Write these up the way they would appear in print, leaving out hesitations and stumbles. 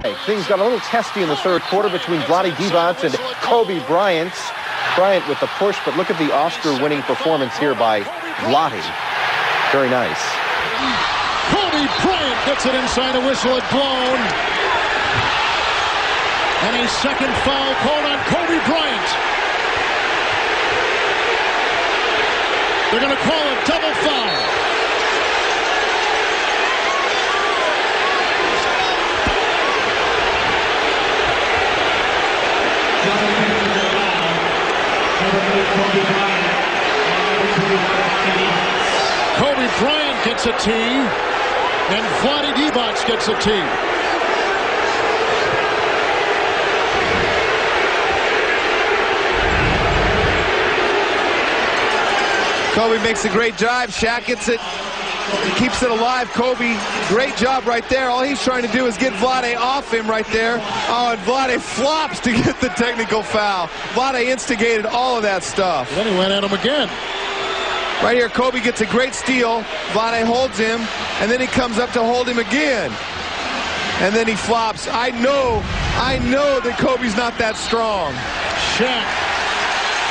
Things got a little testy in the third quarter between Vlade Divac and Kobe Bryant. Bryant with the push, but look at the Oscar-winning performance here by Vlade. Very nice. Kobe Bryant gets it inside, a whistle had blown. And a second foul called on Kobe Bryant. They're going to call a double foul. Kobe Bryant gets a tee, and Vlade Divac gets a tee. Kobe makes a great drive. Shaq gets it, keeps it alive. Kobe, great job right there. All he's trying to do is get Vlade off him right there. Oh, and Vlade flops to get the technical foul. Vlade instigated all of that stuff. Then he went at him again. Right here, Kobe gets a great steal. Vlade holds him, and then he comes up to hold him again. And then he flops. I know that Kobe's not that strong. Shaq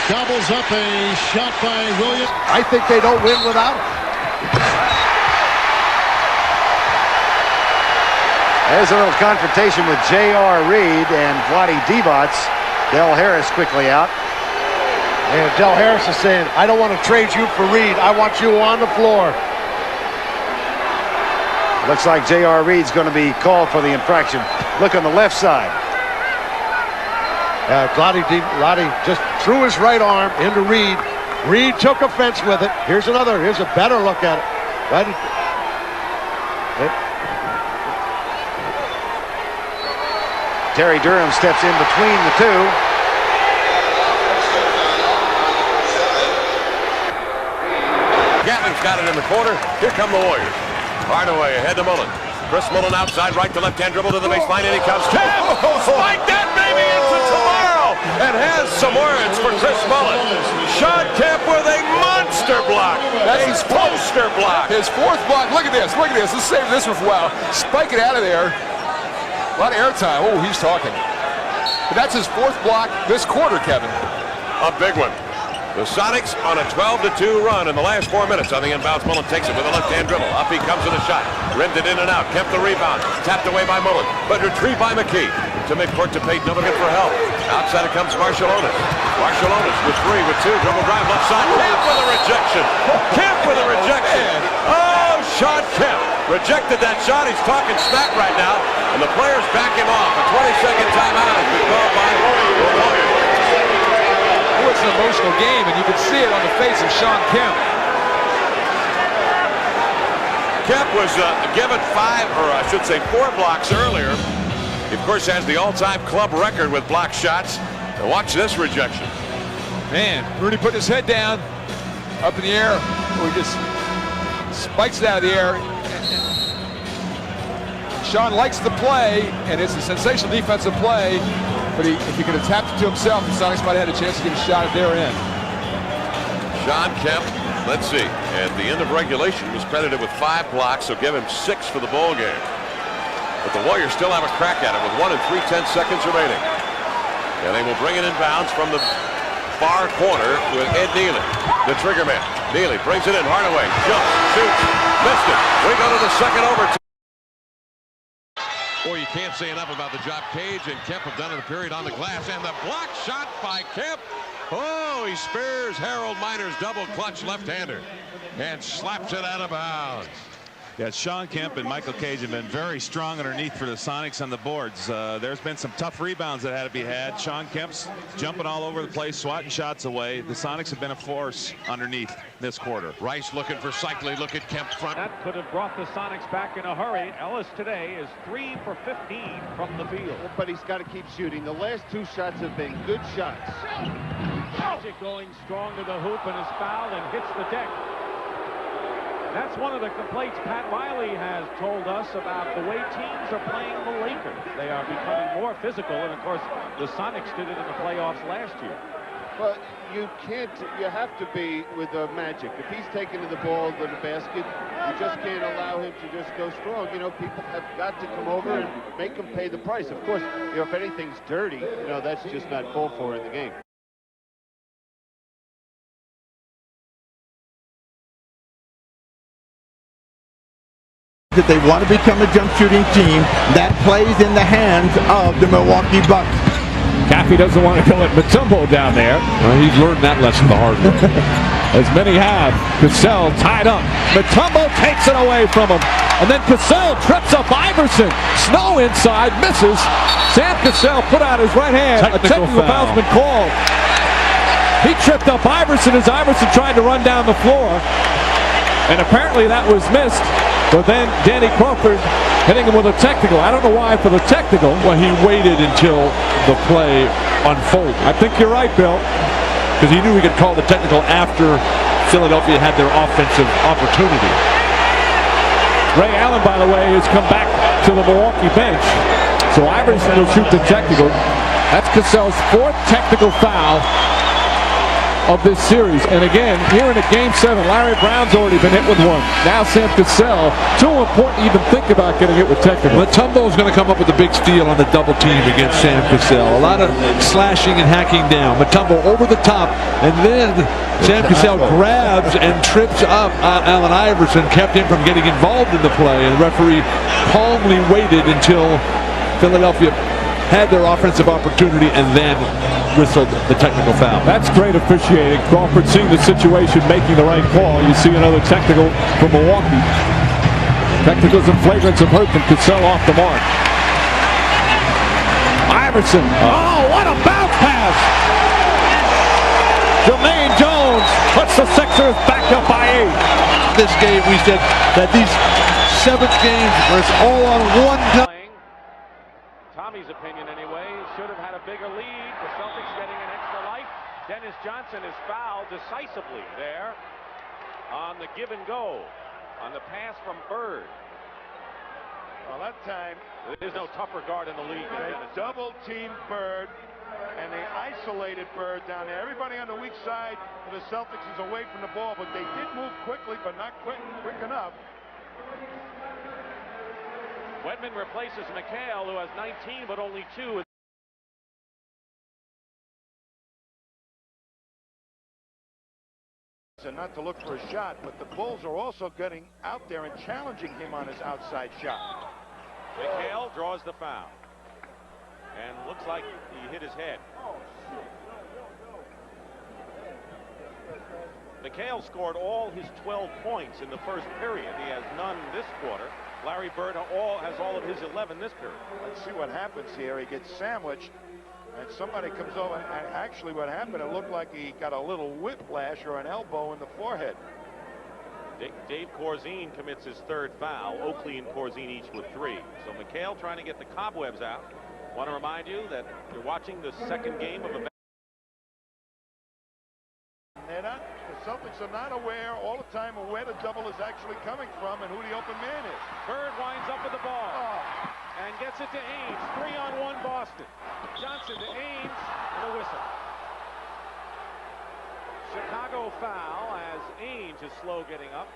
gobbles up a shot by Williams. I think they don't win without him. There's a little confrontation with J.R. Reed and Vlade Divac. Del Harris quickly out. And Del Harris is saying, I don't want to trade you for Reed. I want you on the floor. Looks like J.R. Reed's going to be called for the infraction. Look on the left side. Vlade just threw his right arm into Reed. Reed took offense with it. Here's another. Here's a better look at it. Right. Terry Durham steps in between the two. Gatlin's got it in the corner. Here come the Warriors. Hardaway ahead to Mullen. Chris Mullen outside, right to left-hand dribble to the baseline, and he comes. Spike that baby into tomorrow, and has some words for Chris Mullen. Shawn Kemp with a monster block. That's his poster block. His fourth block. Look at this. Look at this. Let's save this one for a while. Spike it out of there. A lot of airtime. Oh, he's talking. But that's his fourth block this quarter, Kevin. A big one. The Sonics on a 12-2 run in the last 4 minutes. On the inbounds, Mullen takes it with a left-hand dribble. Up he comes with a shot. Rimmed it in and out. Kept the rebound. Tapped away by Mullen, but retrieved by McKee. To midcourt to Payton, looking for help. Outside it comes Marciulionis. Marciulionis with 3, with 2. Dribble drive left side. Kemp with a rejection. Kemp with a rejection. Oh, Shawn Kemp rejected that shot. He's talking smack right now, and the players back him off. A 20-second timeout has been called by the Warriors. It's an emotional game, and you can see it on the face of Shawn Kemp. Kemp was given 4 blocks earlier. He, of course, has the all-time club record with block shots. And watch this rejection. Man, Rudy put his head down, up in the air. He just spikes it out of the air. Shawn likes the play, and it's a sensational defensive play. But if he could have tapped it to himself, the Sonics might have had a chance to get a shot at their end. Shawn Kemp, let's see, at the end of regulation was credited with 5 blocks, so give him 6 for the ball game. But the Warriors still have a crack at it with 1 3/10 seconds remaining. And they will bring it in bounds from the far corner with Ed Neely, the trigger man. Neely brings it in, Hardaway jumps, shoots, missed it. We go to the second overtime. Boy, you can't say enough about the job Cage and Kemp have done in the period on the glass. And the block shot by Kemp. Oh, he spares Harold Miner's double clutch left-hander and slaps it out of bounds. Yeah, Shawn Kemp and Michael Cage have been very strong underneath for the Sonics on the boards. There's been some tough rebounds that had to be had. Shawn Kemp's jumping all over the place, swatting shots away. The Sonics have been a force underneath this quarter. Rice looking for Cycli. Look at Kemp front. That could have brought the Sonics back in a hurry. Ellis today is 3 for 15 from the field. But he's got to keep shooting. The last 2 shots have been good shots. Magic going strong to the hoop and is fouled and hits the deck. That's one of the complaints Pat Riley has told us about the way teams are playing the Lakers. They are becoming more physical, and of course, the Sonics did it in the playoffs last year. Well, you have to be with Magic. If he's taking the ball to the basket, you just can't allow him to just go strong. You know, people have got to come over and make him pay the price. Of course, you know, if anything's dirty, you know, that's just not called for in the game. That they want to become a jump shooting team that plays in the hands of the Milwaukee Bucks. Caffey doesn't want to go at Mutombo down there. He's learned that lesson the hard way. As many have. Cassell tied up. Mutombo takes it away from him. And then Cassell trips up Iverson. Snow inside, misses. Sam Cassell put out his right hand. A technical foul's been called. He tripped up Iverson as Iverson tried to run down the floor. And apparently that was missed. But then Danny Crawford hitting him with a technical. I don't know why for the technical. Well, he waited until the play unfolded. I think you're right, Bill. Because he knew he could call the technical after Philadelphia had their offensive opportunity. Ray Allen, by the way, has come back to the Milwaukee bench. So Iverson will shoot the technical. That's Cassell's 4th technical foul of this series. And again, here in a Game 7, Larry Brown's already been hit with one. Now Sam Cassell. Too important to even think about getting hit with technical. Mutombo's going to come up with a big steal on the double team against Sam Cassell. A lot of slashing and hacking down. Mutombo over the top, and then Sam Cassell grabs and trips up Allen Iverson, kept him from getting involved in the play, and the referee calmly waited until Philadelphia had their offensive opportunity and then whistled the technical foul. That's great officiating. Crawford seeing the situation, making the right call. You see another technical from Milwaukee. Technicals and flagrants have hurt from Cassell off the mark. Iverson. Oh, what a bounce pass! Jermaine Jones puts the Sixers back up by 8. This game, we said that these 7th games were all on one time. Tommy's opinion anyway, should have had a bigger lead. The Celtics getting an extra life. Dennis Johnson is fouled decisively there on the give and go on the pass from Bird. Well, that time there's no tougher guard in the league. They double team Bird, and they isolated Bird down there. Everybody on the weak side of the Celtics is away from the ball, but they did move quickly, but not quick enough. Wedman replaces McHale, who has 19 but only 2. And not to look for a shot, but the Bulls are also getting out there and challenging him on his outside shot. McHale draws the foul. And looks like he hit his head. McHale scored all his 12 points in the first period. He has none this quarter. Larry Bird has all of his 11 this period. Let's see what happens here. He gets sandwiched, and somebody comes over. And actually, what happened, it looked like he got a little whiplash or an elbow in the forehead. Dave Corzine commits his 3rd foul. Oakley and Corzine each with 3. So McHale trying to get the cobwebs out. Want to remind you that you're watching the 2nd game of a. The Celtics are not aware all the time of where the double is actually coming from and who the open man is. Bird winds up with the ball and gets it to Ainge. 3-on-1 Boston. Johnson to Ainge and a whistle. Chicago foul as Ainge is slow getting up.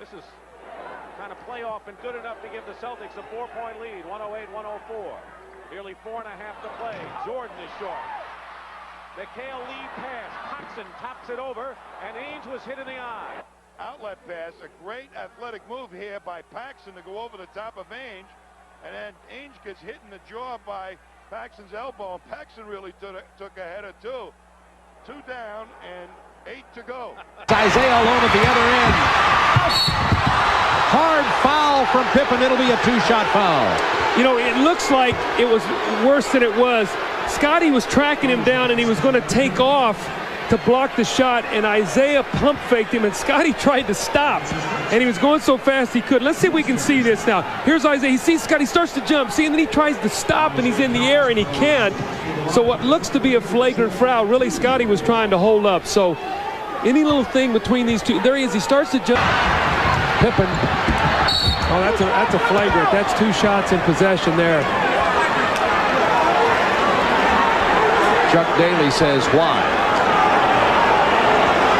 This is kind of playoff and good enough to give the Celtics a 4-point lead. 108-104. Nearly 4.5 to play. Jordan is short. McHale lead pass. Paxson tops it over, and Ainge was hit in the eye. Outlet pass, a great athletic move here by Paxson to go over the top of Ainge, and then Ainge gets hit in the jaw by Paxson's elbow, and Paxson really took a header too. 2 down and 8 to go. Isaiah alone at the other end. Hard foul from Pippen. It'll be a 2-shot foul. You know, it looks like it was worse than it was. Scotty was tracking him down, and he was going to take off to block the shot, and Isaiah pump faked him, and Scotty tried to stop, and he was going so fast he couldn't. Let's see if we can see this now. Here's Isaiah. He sees Scotty, starts to jump, see, and then he tries to stop, and he's in the air, and he can't. So what looks to be a flagrant foul, really Scotty was trying to hold up. So any little thing between these two, there he is. He starts to jump. Pippen. Oh, that's a flagrant. That's 2 shots in possession there. Chuck Daly says why.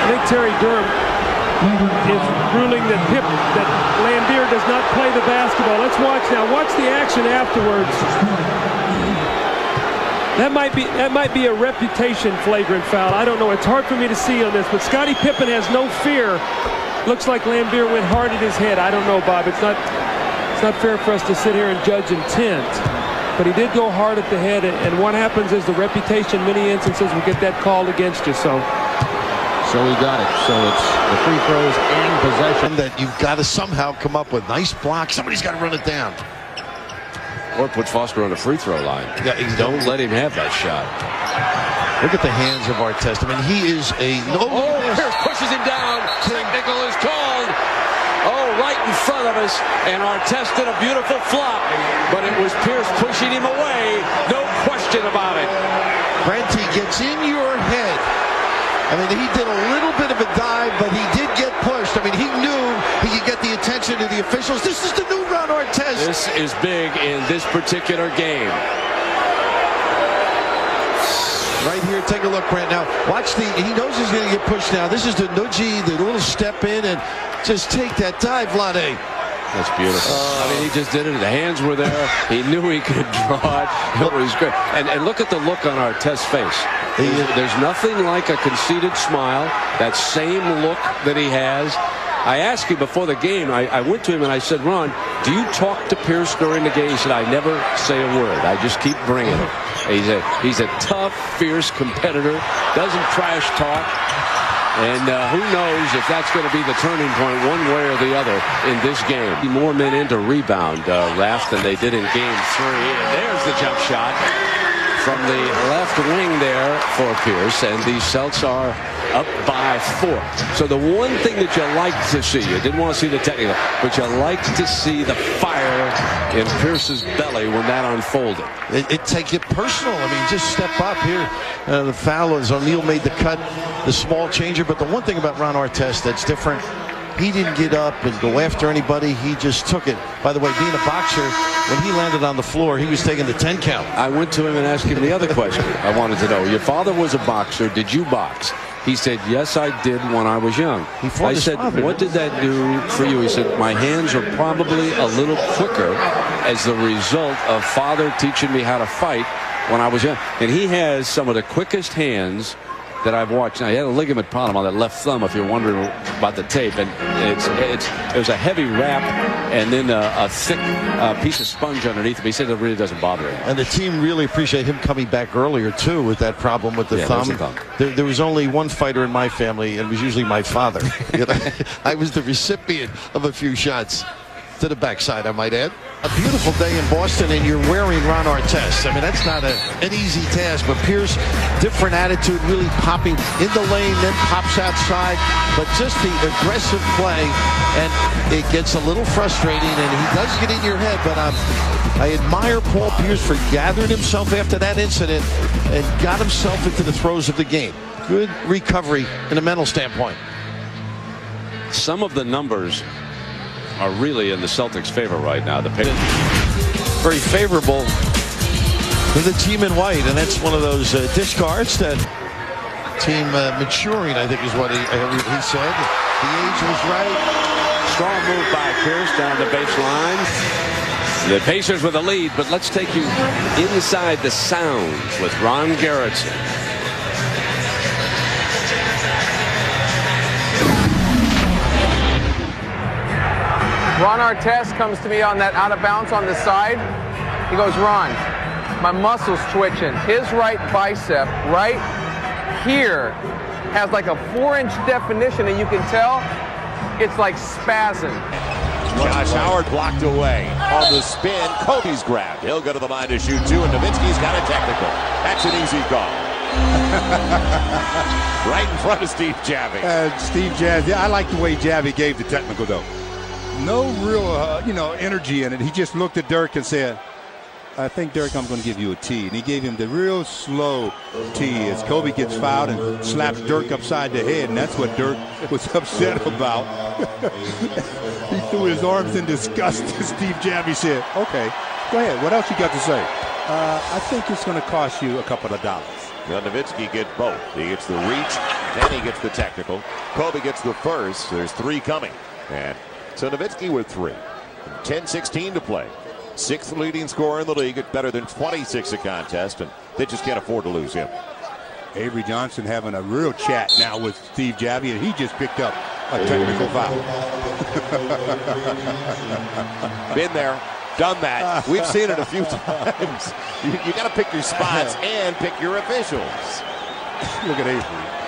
I think Terry Durham is ruling that Laimbeer does not play the basketball. Let's watch now. Watch the action afterwards. That might be a reputation flagrant foul. I don't know. It's hard for me to see on this, but Scottie Pippen has no fear. Looks like Laimbeer went hard at his head. I don't know, Bob. It's not fair for us to sit here and judge intent. But he did go hard at the head, and what happens is the reputation, many instances, will get that called against you. So he got it. So it's the free throws and possession that you've got to somehow come up with. Nice block. Somebody's got to run it down. Or put Foster on the free throw line. Yeah, don't let him have that shot. Look at the hands of Artest. I mean, he is a Pierce pushes him down. Technical is called. Oh, right in front of us. And Artest did a beautiful flop. But it was Pierce pushing him away. No question about it. Brent, he gets in your head. I mean, he did a little bit of a dive, but he did get pushed. I mean, he knew he could get the attention of the officials. This is the new Ron Artest. This is big in this particular game. Right here, take a look, Brent. Now, watch he knows he's going to get pushed now. This is the nudgy, the little step in, and just take that dive, Vlade. That's beautiful. I mean, he just did it. The hands were there. He knew he could draw it. It was great. And look at the look on Artest's face. There's nothing like a conceited smile. That same look that he has. I asked him before the game, I went to him and I said, Ron, do you talk to Pierce during the game? He said, I never say a word. I just keep bringing it. He's a tough, fierce competitor. Doesn't trash talk. And who knows if that's going to be the turning point one way or the other in this game. More men in to rebound, Raf, than they did in Game 3. And there's the jump shot from the left wing there for Pierce. And the Celts are up by 4. So the one thing that you like to see, you didn't want to see the technical, but you like to see the fire in Pierce's belly when that unfolded. It take it personal. I mean, just step up here. The foul is O'Neal made the cut, the small changer. But the one thing about Ron Artest that's different, he didn't get up and go after anybody. He just took it. By the way, being a boxer, when he landed on the floor, he was taking the 10 count. I went to him and asked him the other question. I wanted to know, your father was a boxer. Did you box? He said, yes, I did when I was young. I said, what did that do for you? He said, my hands are probably a little quicker as the result of father teaching me how to fight when I was young. And he has some of the quickest hands that I've watched. Now, he had a ligament problem on that left thumb, if you're wondering about the tape. And it was a heavy wrap and then a thick piece of sponge underneath him. He said it really doesn't bother him. And the team really appreciate him coming back earlier, too, with that problem with the thumb. There was only one fighter in my family, and it was usually my father. I was the recipient of a few shots to the backside, I might add. A beautiful day in Boston, and you're wearing Ron Artest. I mean, that's not an easy task, but Pierce, different attitude, really popping in the lane, then pops outside, but just the aggressive play, and it gets a little frustrating, and he does get in your head, but I admire Paul Pierce for gathering himself after that incident and got himself into the throes of the game. Good recovery in a mental standpoint. Some of the numbers are really in the Celtics' favor right now. The very favorable to the team in white, and that's one of those discards that team maturing, I think is what he said. The age was right. Strong move by Pierce down the baseline. The Pacers with a lead, but let's take you inside the sounds with Ron Garretson. Ron Artest comes to me on that out of bounds on the side. He goes, Ron, my muscle's twitching. His right bicep right here has like a 4-inch definition, and you can tell it's like spasming. Josh Howard blocked away on the spin. Kobe's grabbed. He'll go to the line to shoot 2, and Nowitzki's got a technical. That's an easy call. Right in front of Steve Javie. Steve Javie. Yeah, I like the way Javie gave the technical, though. No real, energy in it. He just looked at Dirk and said, I think, Dirk, I'm going to give you a T. And he gave him the real slow T as Kobe gets fouled and slaps Dirk upside the head. And that's what Dirk was upset about. He threw his arms in disgust. Steve Javie said, okay, go ahead. What else you got to say? I think it's going to cost you a couple of dollars. Now Nowitzki gets both. He gets the reach, and he gets the technical. Kobe gets the first. There's 3 coming. And so Nowitzki with 3. 10-16 to play. 6th leading scorer in the league at better than 26 a contest, and they just can't afford to lose him. Avery Johnson having a real chat now with Steve Javie, and he just picked up a technical foul. Been there, done that. We've seen it a few times. You got to pick your spots and pick your officials. Look at Avery.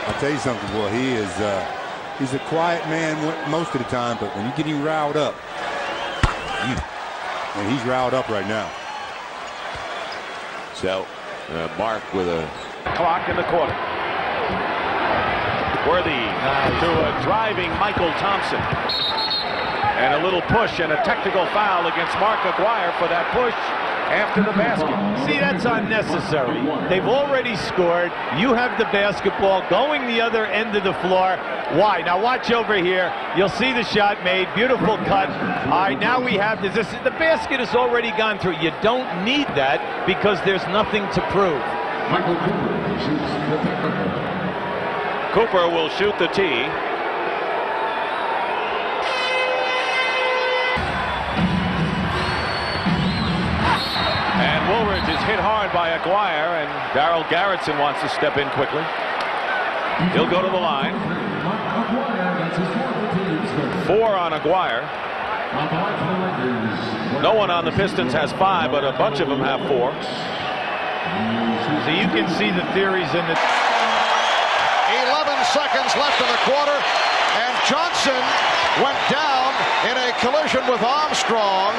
I'll tell you something, boy. He is he's a quiet man most of the time, but when you get him riled up, and he's riled up right now. So Mark with a clock in the quarter. Worthy to a driving Michael Thompson. And a little push and a technical foul against Mark Aguirre for that push after the basket. See, that's unnecessary. They've already scored. You have the basketball going the other end of the floor. Why? Now watch over here. You'll see the shot made. Beautiful cut. All right, now we have this. The basket has already gone through. You don't need that because there's nothing to prove. Michael Cooper shoots the three. Cooper will shoot the tee. And Woolridge is hit hard by Aguirre, and Darrell Garretson wants to step in quickly. He'll go to the line. 4 on Aguirre. No one on the Pistons has 5, but a bunch of them have 4. So you can see the theories in the... 11 seconds left in the quarter, and Johnson went down in a collision with Armstrong.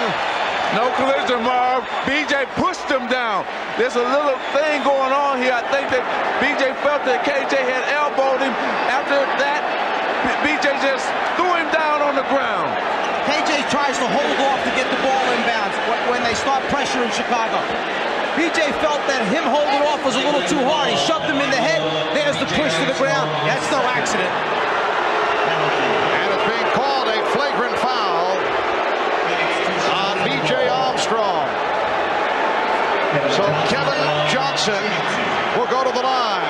No collision, Marv. BJ pushed him down. There's a little thing going on here. I think that BJ felt that KJ had elbowed him. After that, BJ just threw him down on the ground. KJ tries to hold off to get the ball inbounds when they start pressuring Chicago. BJ felt that him holding off was a little too hard. He shoved him in the head. There's the push to the ground. That's no accident. And it's being called a flagrant foul on B.J. Armstrong. So Kevin Johnson will go to the line.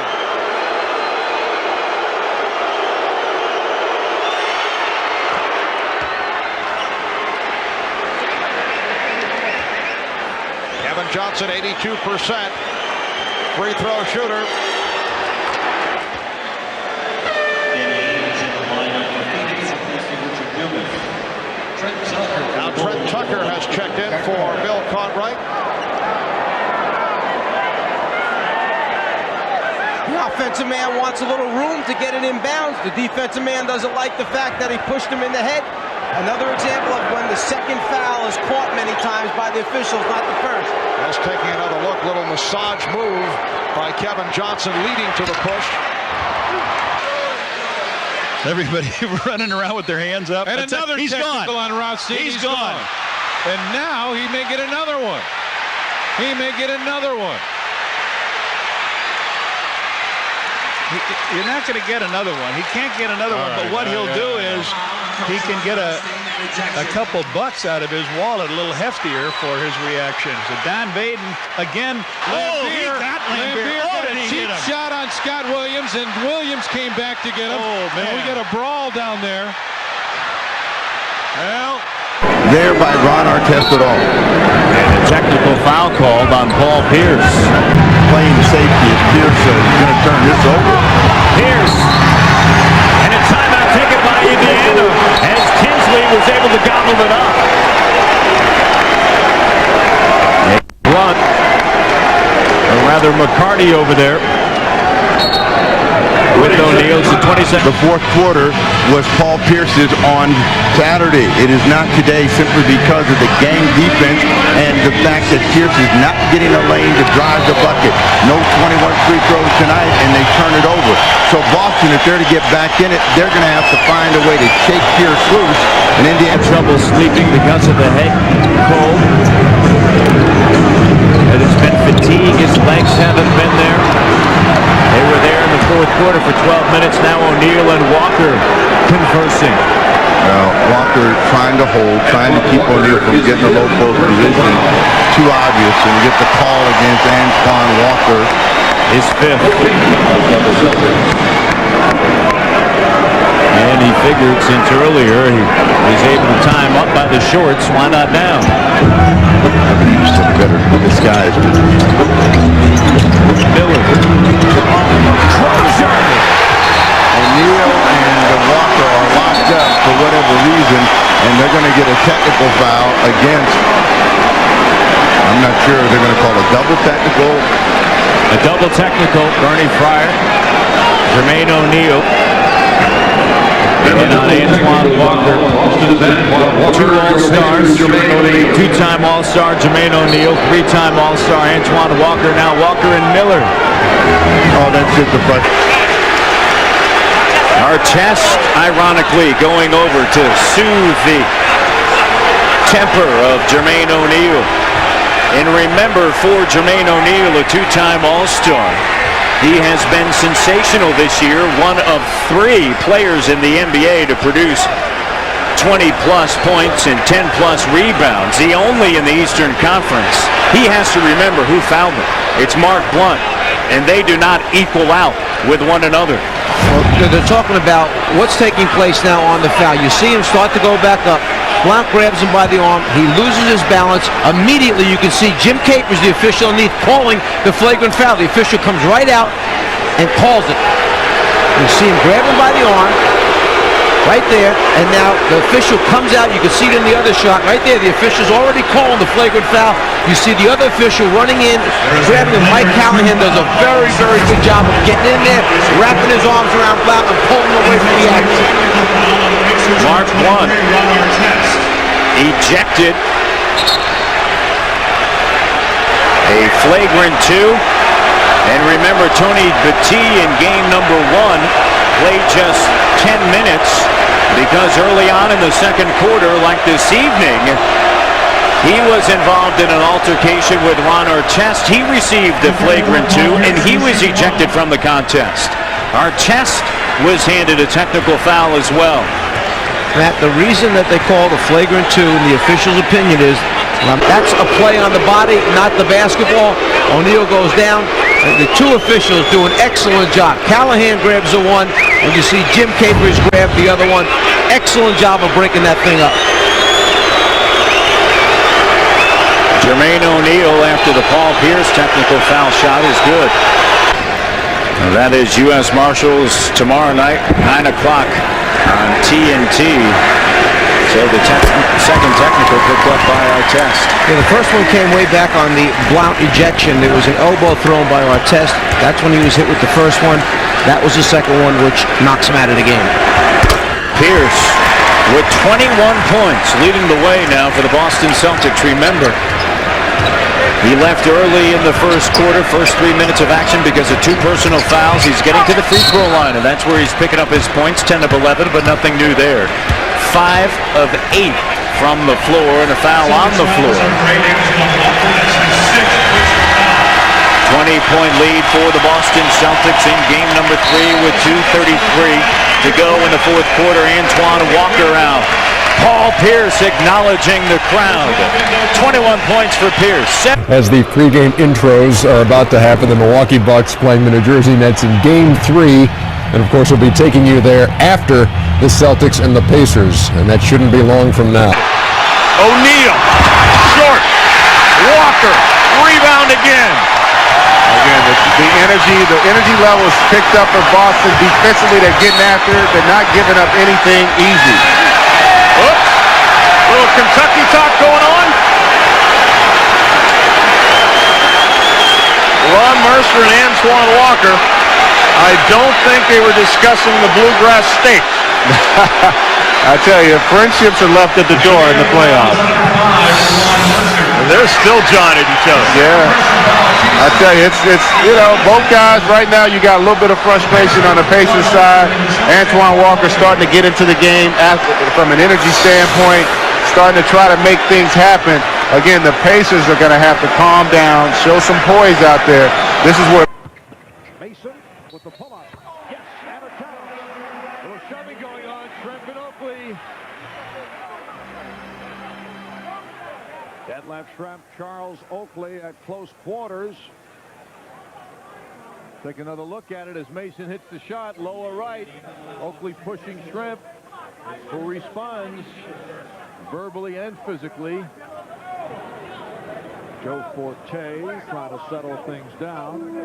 Kevin Johnson, 82% free throw shooter. Now Trent Tucker has checked in for Bill Cartwright. The offensive man wants a little room to get it inbounds. The defensive man doesn't like the fact that he pushed him in the head. Another example of when the second foul is caught many times by the officials, not the first. That's taking another look. Little massage move by Kevin Johnson leading to the push. Everybody running around with their hands up. And another technical on Rothstein. He's gone. And now he may get another one. He may get another one. You're not going to get another one. He can't get another one, but what he'll do is he can get a couple bucks out of his wallet, a little heftier for his reaction. So Don Baden, again, Lambier got a cheap shot on Scott Williams, and Williams came back to get him. Oh, man. And we got a brawl down there. Well, there by Ron Artest at all. And a technical foul called on Paul Pierce. Playing safety as Pierce is going to turn this over. Pierce. And a timeout taken by Indiana as Tinsley was able to gobble it up. Blunt, or rather McCarty over there. With O'Neal to 27. The fourth quarter was Paul Pierce's on Saturday. It is not today simply because of the gang defense and the fact that Pierce is not getting a lane to drive the bucket. No 21 free throws tonight, and they turn it over. So Boston, if they're to get back in it, they're going to have to find a way to shake Pierce loose. And Indiana trouble sleeping because of the head cold. And it's been fatigue. His legs haven't been there. They were there in the fourth quarter for 12 minutes. Now O'Neal and Walker conversing. Well, Walker trying to hold, trying to keep O'Neal from getting a low post position. Too obvious, and you get the call against Antoine Walker. his 5th. And he figured since earlier he was able to time up by the shorts, why not now? Some better disguise. Miller. O'Neal and Walker are locked up for whatever reason, and they're going to get a technical foul against. I'm not sure if they're going to call a double technical. A double technical, Bernie Fryer, Jermaine O'Neal. And on Antoine Walker, 2 All-Stars, 2-time All-Star Jermaine O'Neal, 3-time All-Star Antoine Walker, now Walker and Miller. Oh, that's just a butt. Artest, ironically, going over to soothe the temper of Jermaine O'Neal. And remember, for Jermaine O'Neal, a 2-time All-Star, he has been sensational this year, one of 3 players in the NBA to produce 20-plus points and 10-plus rebounds. The only in the Eastern Conference. He has to remember who fouled him. It's Mark Blount, and they do not equal out with one another. Well, they're talking about what's taking place now on the foul. You see him start to go back up. Blount grabs him by the arm. He loses his balance. Immediately, you can see Jim Capers, the official underneath, calling the flagrant foul. The official comes right out and calls it. You see him grab him by the arm, right there, and now the official comes out. You can see it in the other shot. Right there, the official's already calling the flagrant foul. You see the other official running in, grabbing him. Mike Callahan does a very, very good job of getting in there, wrapping his arms around Blount and pulling him away from the action. Mark Blount ejected. A flagrant 2. And remember, Tony Battie in game number 1 played just 10 minutes because early on in the second quarter, like this evening, he was involved in an altercation with Ron Artest. He received the flagrant 2, and he was ejected from the contest. Artest was handed a technical foul as well. Matt, the reason that they call the flagrant 2 in the official's opinion is that's a play on the body, not the basketball. O'Neal goes down. And the 2 officials do an excellent job. Callahan grabs the one, and you see Jim Capers grab the other one. Excellent job of breaking that thing up. Jermaine O'Neal, after the Paul Pierce technical foul shot, is good. And that is U.S. Marshals tomorrow night, 9 o'clock on TNT. So the second technical picked up by Artest. Yeah, the first one came way back on the Blount ejection. There was an elbow thrown by Artest. That's when he was hit with the first one. That was the second one, which knocks him out of the game. Pierce with 21 points, leading the way now for the Boston Celtics. Remember, he left early in the first quarter, first 3 minutes of action because of 2 personal fouls. He's getting to the free throw line, and that's where he's picking up his points, 10 of 11, but nothing new there. 5 of 8 from the floor and a foul on the floor. 20-point lead for the Boston Celtics in game number 3 with 2:33 to go in the fourth quarter. Antoine Walker out. Paul Pierce acknowledging the crowd. 21 points for Pierce. As the pregame intros are about to happen, the Milwaukee Bucks playing the New Jersey Nets in game 3. And of course, we'll be taking you there after the Celtics and the Pacers. And that shouldn't be long from now. O'Neal, short. Walker, rebound again. Again, the energy level is picked up for Boston. Defensively, they're getting after it. They're not giving up anything easy. Oops. Little Kentucky talk going on. Ron Mercer and Antoine Walker, I don't think they were discussing the bluegrass steak. I tell you, friendships are left at the door in the playoffs. And they're still jawing at each other. Yeah. I tell you, it's both guys right now, you got a little bit of frustration on the Pacers side. Antoine Walker starting to get into the game from an energy standpoint, starting to try to make things happen. Again, the Pacers are going to have to calm down, show some poise out there. This is where Mason with the pull-up. Yes, and a foul. A little shoving going on. Trent Van Oakley. Detlef Schrempf, Charles Oakley at close quarters. Take another look at it as Mason hits the shot, lower right. Oakley pushing Shrimp, who responds verbally and physically. Joe Forte trying to settle things down.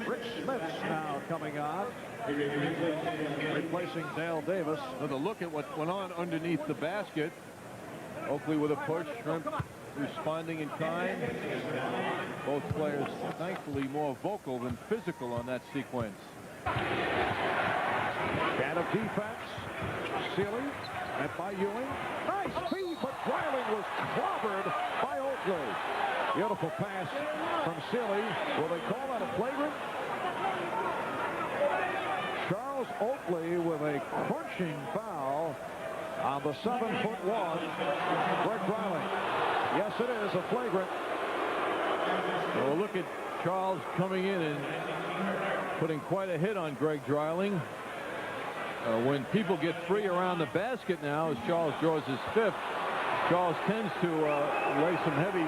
Rich Smith's now coming on, replacing Dale Davis. With a look at what went on underneath the basket. Oakley with a push, Shrimp responding in kind. Both players thankfully more vocal than physical on that sequence. Can of defense. Sealy met by Ewing. Nice feed, but Dreiling was clobbered by Oakley. Beautiful pass from Sealy. Will they call that a flagrant? Charles Oakley with a crunching foul on the 7'1" Greg Dreiling. Yes, it is a flagrant. Well, look at Charles coming in and putting quite a hit on Greg Dreiling. When people get free around the basket now, as Charles draws his fifth, Charles tends to lay some heavy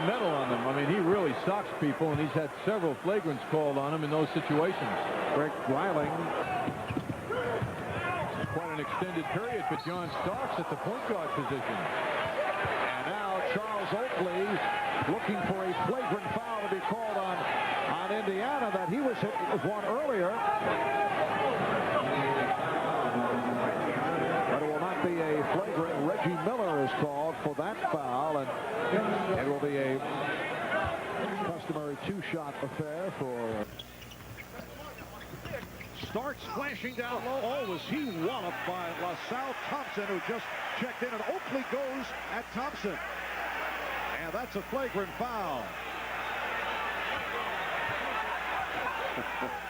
metal on them. I mean, he really socks people, and he's had several flagrants called on him in those situations. Greg Dreiling. Quite an extended period for John Starks at the point guard position. And now Charles Oakley looking for a flagrant foul to be called on Indiana that he was hit with one earlier. But it will not be a flagrant. Reggie Miller is called for that foul, and it will be a customary two-shot affair for Starks flashing down low. Oh, was he walloped by LaSalle Thompson, who just checked in, and Oakley goes at Thompson. And that's a flagrant foul.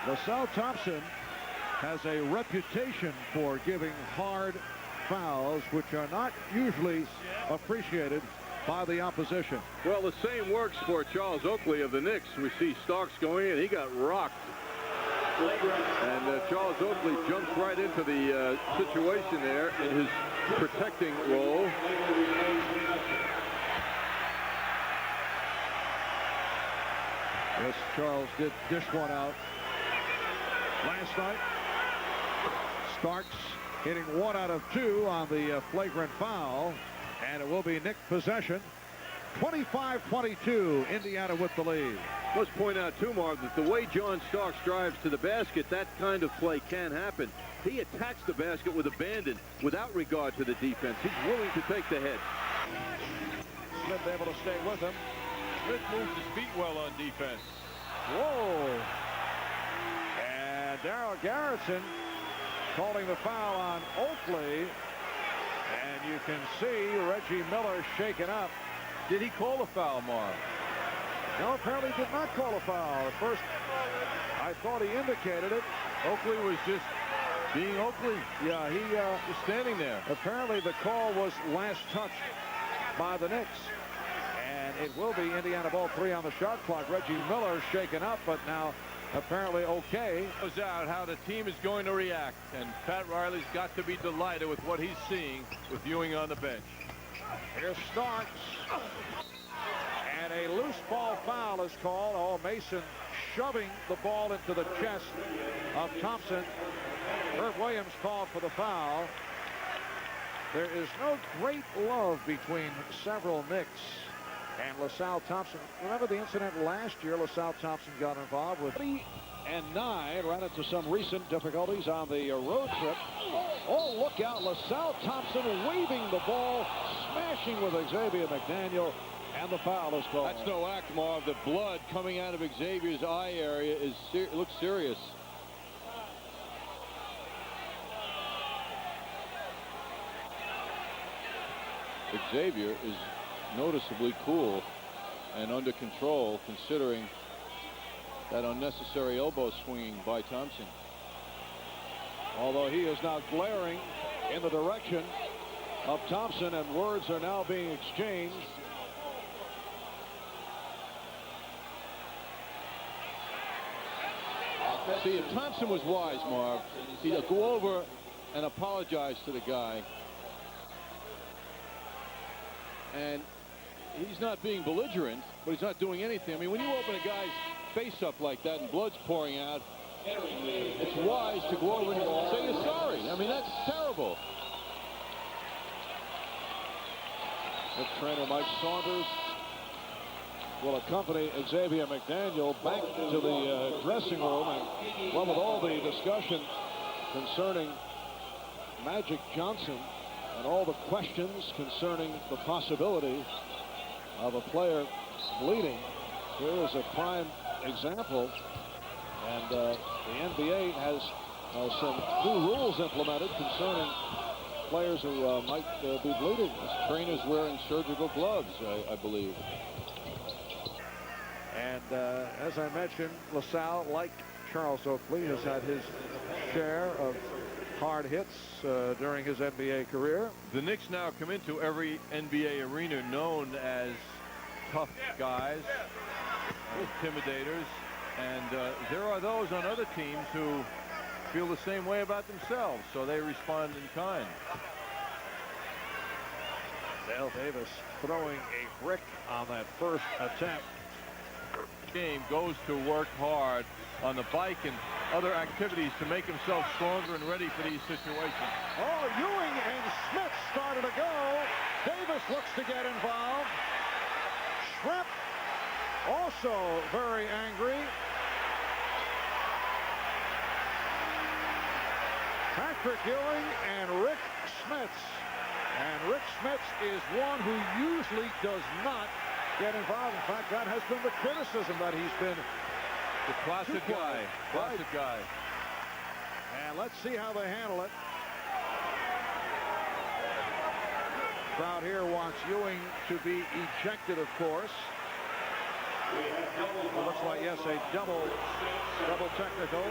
LaSalle Thompson has a reputation for giving hard fouls, which are not usually appreciated by the opposition. Well, the same works for Charles Oakley of the Knicks. We see Starks going in. He got rocked. And Charles Oakley jumps right into the situation there in his protecting role. Yes, Charles did dish one out last night. Starks hitting 1 out of 2 on the flagrant foul, and it will be Knick possession. 25-22, Indiana with the lead. Let's point out, too, Marv, that the way John Starks drives to the basket, that kind of play can happen. He attacks the basket with abandon without regard to the defense. He's willing to take the hit. Smith able to stay with him. Smith moves his feet well on defense. Whoa. And Darryl Garrison calling the foul on Oakley. And you can see Reggie Miller shaken up. Did he call a foul, Marv? No, apparently did not call a foul. At first, I thought he indicated it. Oakley was just being Oakley. Yeah, he was standing there. Apparently the call was last touched by the Knicks. And it will be Indiana ball 3 on the shot clock. Reggie Miller shaken up, but now apparently okay. Knows out how the team is going to react. And Pat Riley's got to be delighted with what he's seeing with Ewing on the bench. Here Starks. And a loose ball foul is called. Oh, Mason shoving the ball into the chest of Thompson. Herb Williams called for the foul. There is no great love between several Knicks and LaSalle Thompson. Remember the incident last year? LaSalle Thompson got involved with 3 and 9, ran into some recent difficulties on the road trip. Oh, look out. LaSalle Thompson waving the ball, smashing with Xavier McDaniel, and the foul is called. That's no act, Marv. The blood coming out of Xavier's eye area looks serious. Xavier is noticeably cool and under control, considering that unnecessary elbow swinging by Thompson. Although he is now glaring in the direction of Thompson, and words are now being exchanged. See, if Thompson was wise, Marv, he'd go over and apologize to the guy. And he's not being belligerent, but he's not doing anything. I mean, when you open a guy's face up like that and blood's pouring out, it's wise to go over and say you're sorry. I mean, that's terrible. The trainer Mike Saunders will accompany Xavier McDaniel back to the dressing room, and well, with all the discussion concerning Magic Johnson and all the questions concerning the possibility of a player bleeding, here is a prime example. And the NBA has some new rules implemented concerning players who might be bleeding. This trainer's wearing surgical gloves, I believe. And as I mentioned, LaSalle, like Charles Oakley, has had his share of hard hits during his NBA career. The Knicks now come into every NBA arena known as tough guys, intimidators, and there are those on other teams who feel the same way about themselves, so they respond in kind. Dale Davis throwing a brick on that first attempt. Game goes to work hard on the bike and other activities to make himself stronger and ready for these situations. Oh, Ewing and Smith started to go. Davis looks to get involved. Schrempf also very angry. Patrick Ewing and Rick Smits. And Rick Smits is one who usually does not get involved. In fact, that has been the criticism, that he's been the placid guy. Placid guy. And let's see how they handle it. Crowd here wants Ewing to be ejected, of course. It looks like, yes, a double technical.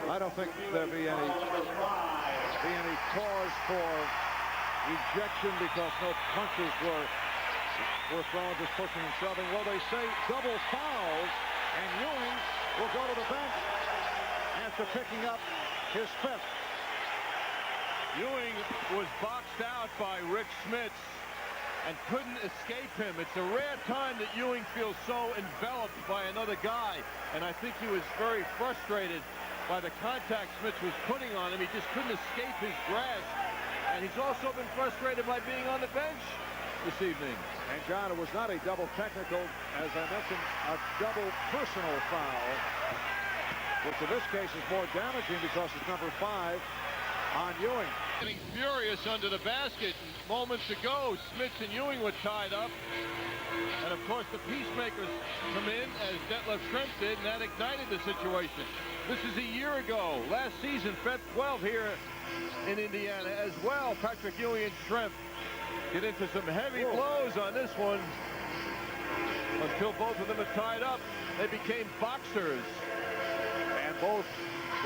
I don't think there'll be any cause for ejection because no punches were thrown, just pushing and shoving. Well, they say double fouls, and Ewing will go to the bench after picking up his fifth. Ewing was boxed out by Rick Smits and couldn't escape him. It's a rare time that Ewing feels so enveloped by another guy, and I think he was very frustrated by the contact Smits was putting on him. He just couldn't escape his grasp, and he's also been frustrated by being on the bench this evening. And John, it was not a double technical, as I mentioned, a double personal foul, which in this case is more damaging because it's number 5 on Ewing. Getting furious under the basket. Moments ago, Smits and Ewing were tied up. And of course, the peacemakers come in, as Detlef Schrempf did, and that ignited the situation. This is a year ago. Last season, Fed 12 here in Indiana as well. Patrick Ewing and Schrempf get into some heavy blows on this one. Until both of them are tied up, they became boxers. And both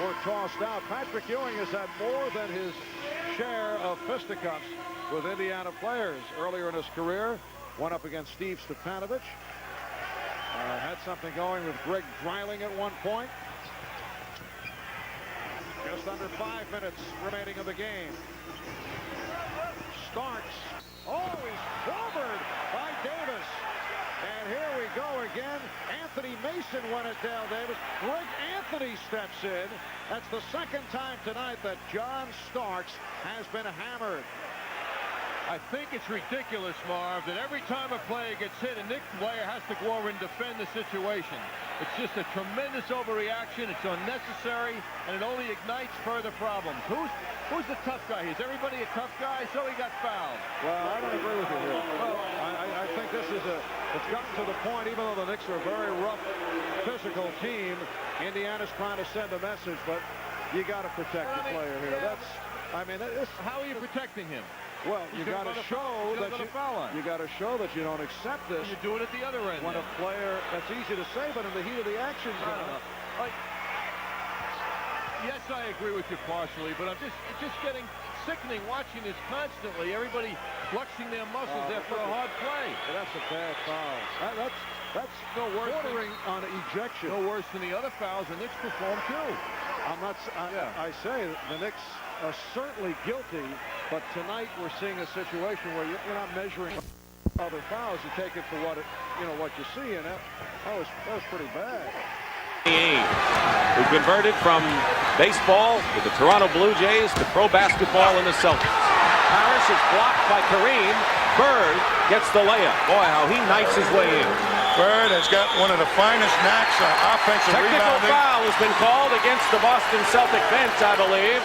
were tossed out. Patrick Ewing has had more than his share of fisticuffs with Indiana players. Earlier in his career, went up against Steve Stepanovich. Had something going with Greg Dreiling at one point. Just under 5 minutes remaining of the game. Starks. Oh, he's clobbered by Davis. And here we go again. Anthony Mason won it, Dale Davis. Greg Anthony steps in. That's the second time tonight that John Starks has been hammered. I think it's ridiculous, Marv, that every time a player gets hit, a Knicks player has to go over and defend the situation. It's just a tremendous overreaction. It's unnecessary, and it only ignites further problems. Who's the tough guy? Is everybody a tough guy? So he got fouled. Well, I don't agree with you here. Well, I think this is it's gotten to the point, even though the Knicks are a very rough, physical team, Indiana's trying to send a message, but you got to protect the player here. How are you protecting him? Well, you got to show that you don't accept this. You do it at the other end. When a player, that's easy to say, but in the heat of the action, yes, I agree with you partially, but it's just getting sickening watching this constantly. Everybody flexing their muscles after a hard play. Well, that's a bad foul. That's no worse bordering on ejection. No worse than the other fouls the Knicks performed too. I say the Knicks are certainly guilty, but tonight we're seeing a situation where you're not measuring other fouls. You take it for what you see, and that was pretty bad. Who converted from baseball with the Toronto Blue Jays to pro basketball in the Celtics. Parrish is blocked by Kareem. Bird gets the layup. Boy, how he knifes his way in. Bird has got one of the finest knacks on offensive Technical rebounding. foul has been called against the Boston Celtic bench, I believe.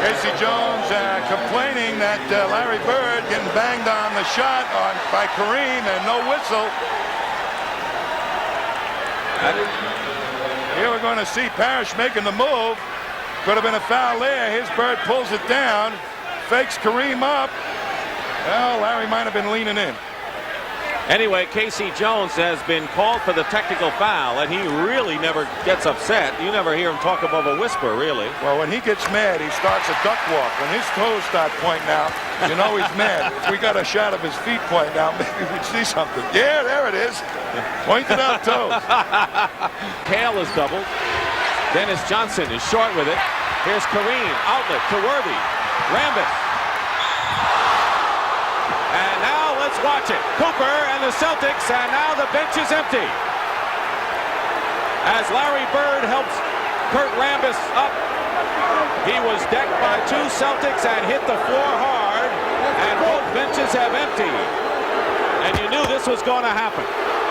Casey Jones complaining that Larry Bird getting banged on the shot by Kareem and no whistle. Here we're going to see Parrish making the move. Could have been a foul there. His Bird pulls it down, fakes Kareem up. Well, Larry might have been leaning in. Anyway, Casey Jones has been called for the technical foul, and he really never gets upset. You never hear him talk above a whisper, really. Well, when he gets mad, he starts a duck walk. When his toes start pointing out, you know he's mad. If we got a shot of his feet pointing out, maybe we'd see something. Yeah, there it is. Pointed out toes. Hale is doubled. Dennis Johnson is short with it. Here's Kareem, outlet to Worthy. Rambis. And now let's watch it. Cooper and the Celtics, and now the bench is empty. As Larry Bird helps Kurt Rambis up, he was decked by two Celtics and hit the floor hard, and both benches have emptied. And you knew this was going to happen.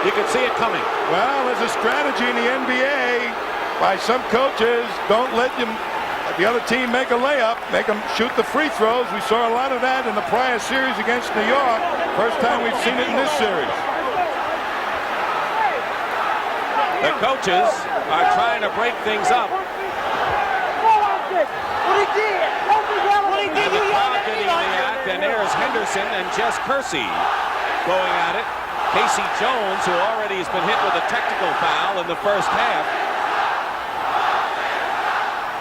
You could see it coming. Well, there's a strategy in the NBA by some coaches. Don't let the other team make a layup, make them shoot the free throws. We saw a lot of that in the prior series against New York. First time we've seen it in this series. The coaches are trying to break things up. And there's Henderson and Jess Kersey going at it. Casey Jones, who already has been hit with a technical foul in the first half.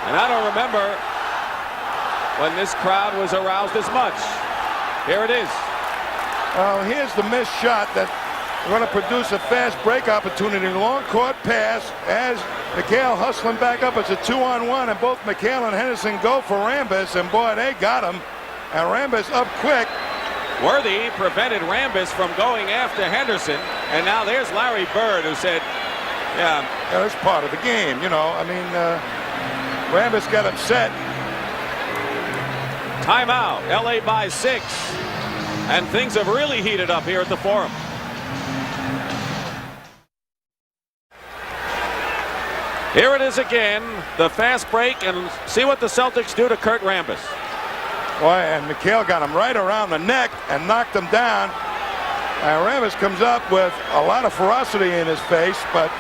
And I don't remember when this crowd was aroused as much. Here it is. Well, here's the missed shot that going to produce a fast break opportunity. Long court pass as McHale hustling back up. It's a 2-on-1, and both McHale and Henderson go for Rambis, and boy, they got him. And Rambis up quick. Worthy prevented Rambis from going after Henderson, and now there's Larry Bird, who said, yeah, that's part of the game, you know. I mean, Rambis got upset. Timeout. LA by 6. And things have really heated up here at the Forum. Here it is again, the fast break, and see what the Celtics do to Kurt Rambis. Boy, and McHale got him right around the neck and knocked him down. And Rambis comes up with a lot of ferocity in his face, but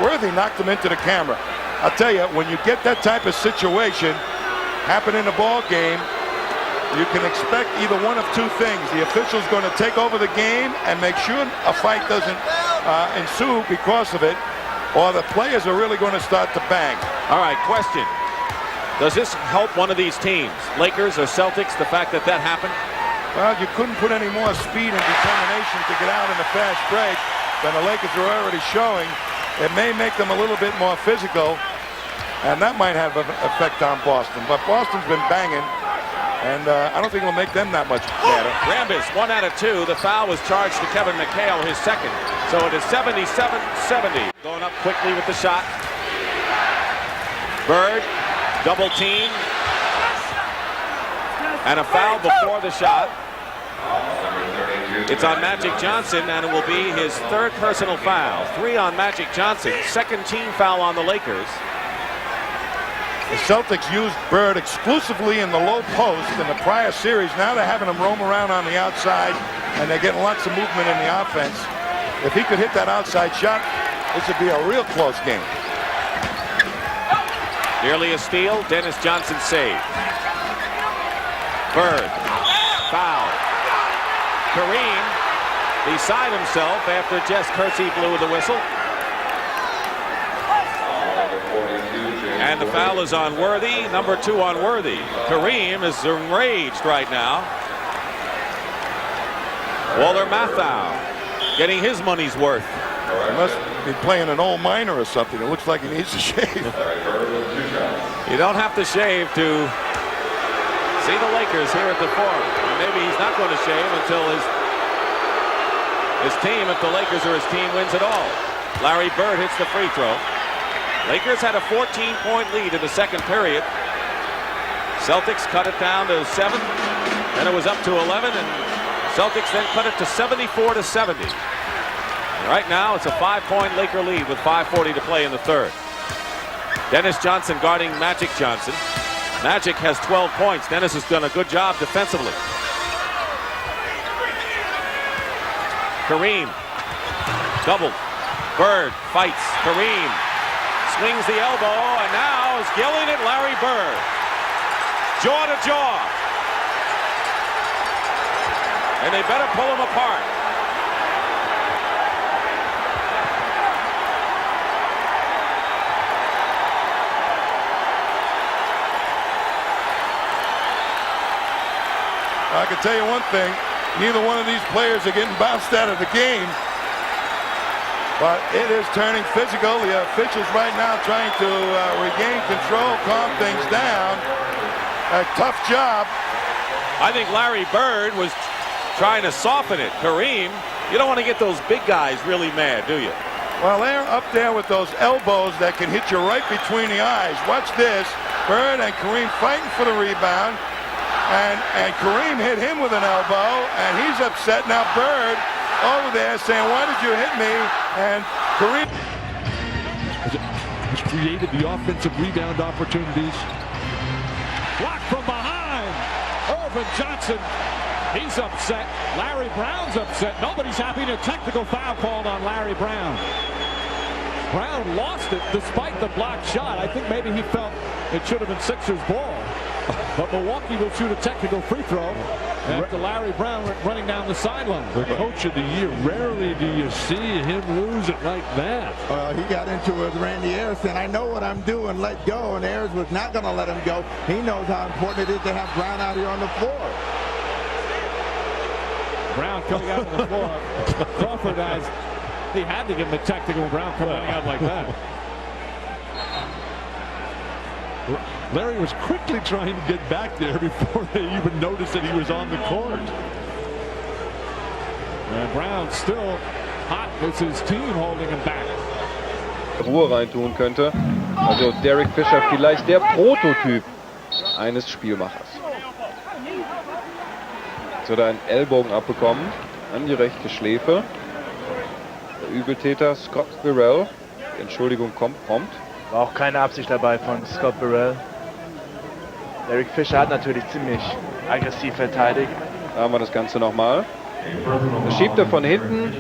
Worthy knocked him into the camera. I'll tell you, when you get that type of situation happen in a ball game, you can expect either one of two things. The official's going to take over the game and make sure a fight doesn't ensue because of it, or the players are really going to start to bang. All right, question. Does this help one of these teams, Lakers or Celtics, the fact that that happened? Well, you couldn't put any more speed and determination to get out in a fast break than the Lakers are already showing. It may make them a little bit more physical, and that might have an effect on Boston. But Boston's been banging, and I don't think it'll make them that much better. Rambis, 1 out of 2. The foul was charged to Kevin McHale, his second. So it is 77-70. Going up quickly with the shot. Bird, double team. And a foul before the shot. It's on Magic Johnson, and it will be his third personal foul. 3 on Magic Johnson. Second team foul on the Lakers. The Celtics used Bird exclusively in the low post in the prior series. Now they're having him roam around on the outside, and they're getting lots of movement in the offense. If he could hit that outside shot, this would be a real close game. Nearly a steal. Dennis Johnson saved. Bird. Foul. Kareem beside himself after Jess Kersey blew the whistle. And the foul is on Worthy. Number 2 on Worthy. Kareem is enraged right now. Walter Matthau getting his money's worth. He must be playing an old miner or something. It looks like he needs to shave. You don't have to shave to see the Lakers here at the Forum. Maybe he's not going to shave until his team, if the Lakers or his team wins it all. Larry Bird hits the free throw. Lakers had a 14-point lead in the second period. Celtics cut it down to 7. Then it was up to 11, and Celtics then cut it to 74-70. And right now it's a 5-point Laker lead with 5:40 to play in the third. Dennis Johnson guarding Magic Johnson. Magic has 12 points. Dennis has done a good job defensively. Kareem doubled. Bird fights. Kareem swings the elbow, and now is yelling at Larry Bird. Jaw to jaw. And they better pull him apart. I can tell you one thing, neither one of these players are getting bounced out of the game, but it is turning physical. The officials right now trying to regain control, calm things down. A tough job. I think Larry Bird was trying to soften it. Kareem, you don't want to get those big guys really mad, do you? Well, they're up there with those elbows that can hit you right between the eyes. Watch this. Bird and Kareem fighting for the rebound. And Kareem hit him with an elbow, and he's upset. Now Bird over there saying, why did you hit me? And Kareem has created the offensive rebound opportunities. Blocked from behind. Irvin Johnson, he's upset. Larry Brown's upset. Nobody's happy. A technical foul called on Larry Brown. Brown lost it despite the blocked shot. I think maybe he felt it should have been Sixers ball. But Milwaukee will shoot a technical free throw after Larry Brown running down the sideline. The coach of the year, rarely do you see him lose it like that. He got into it with Randy Ayers saying, I know what I'm doing, let go. And Ayers was not going to let him go. He knows how important it is to have Brown out here on the floor. Brown coming out on the floor. Crawford he had to give him a technical. Brown coming out like that. Larry was quickly trying to get back there before they even noticed that he was on the court. And Brown still hot with his team holding him back. Ruhe reintun könnte. Also Derek Fisher vielleicht der Prototyp eines Spielmachers. Jetzt hat er einen Ellbogen abbekommen an die rechte Schläfe. Der Übeltäter Scott Burrell. Die Entschuldigung kommt prompt. War auch keine Absicht dabei von Scott Burrell. Derek Fisher hat natürlich ziemlich aggressiv verteidigt. Da haben wir das Ganze nochmal. Das schiebt er von hinten.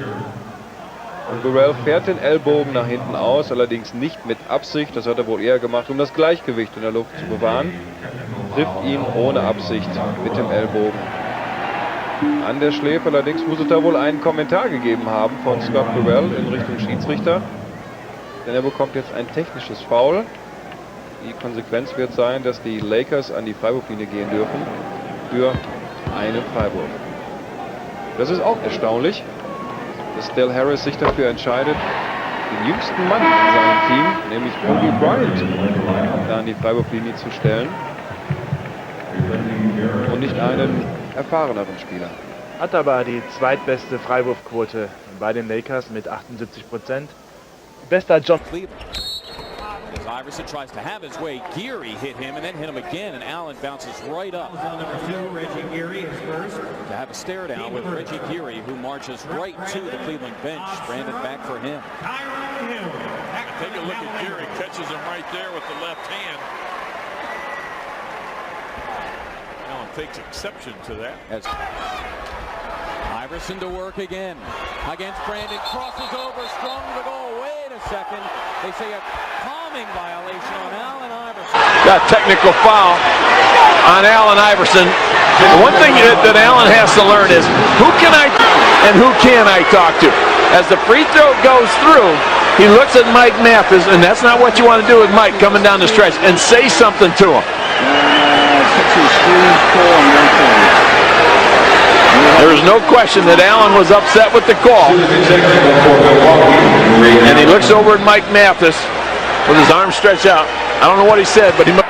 Und Burrell fährt den Ellbogen nach hinten aus, allerdings nicht mit Absicht. Das hat er wohl eher gemacht, um das Gleichgewicht in der Luft zu bewahren. Trifft ihn ohne Absicht mit dem Ellbogen an der Schläfe. Allerdings muss es da wohl einen Kommentar gegeben haben von Scott Burrell in Richtung Schiedsrichter. Denn er bekommt jetzt ein technisches Foul. Die Konsequenz wird sein, dass die Lakers an die Freiwurflinie gehen dürfen für einen Freiwurf. Das ist auch erstaunlich, dass Del Harris sich dafür entscheidet, den jüngsten Mann in seinem Team, nämlich Kobe Bryant, da an die Freiwurflinie zu stellen und nicht einen erfahreneren Spieler. Hat aber die zweitbeste Freiwurfquote bei den Lakers mit 78%. Bester John Cleveland. As Iverson tries to have his way, Geary hit him and then hit him again, and Allen bounces right up. Number 2, Reggie Geary is first. To have a stare down with Reggie Geary, who marches right to the Cleveland bench. Brandon back for him. Take a look at Geary, catches him right there with the left hand. Allen takes exception to that. As Iverson to work again against Brandon, crosses over, strong to go. Wait a second, they say a calming violation on Allen Iverson. Got technical foul on Allen Iverson. The one thing that Allen has to learn is who can I and who can I talk to. As the free throw goes through, he looks at Mike Mathis, and that's not what you want to do with Mike coming down the stretch, and say something to him. 6 3, 4, and 1 point. There's no question that Allen was upset with the call. And he looks over at Mike Mathis with his arms stretched out. I don't know what he said, but he... 5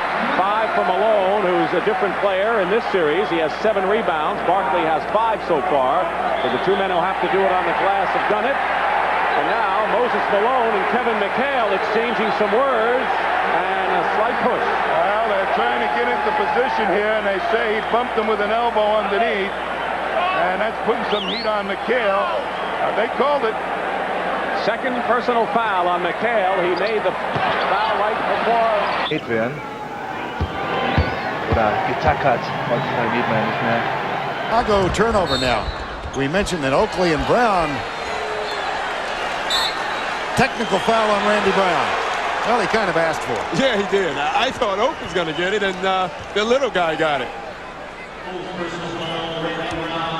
for Malone, who's a different player in this series. He has 7 rebounds. Barkley has 5 so far. So the two men who'll have to do it on the glass have done it. And now Moses Malone and Kevin McHale exchanging some words and a slight push. Well, they're trying to get into position here, and they say he bumped him with an elbow underneath. And that's putting some heat on McHale. They called it. Second personal foul on McHale. He made the foul right before. Werden. Oder getackert. Heutzutage geht man ja nicht mehr. Chicago turnover now. We mentioned that Oakley and Brown. Technical foul on Randy Brown. Well, he kind of asked for it. Yeah, he did. I thought Oak was going to get it, and the little guy got it.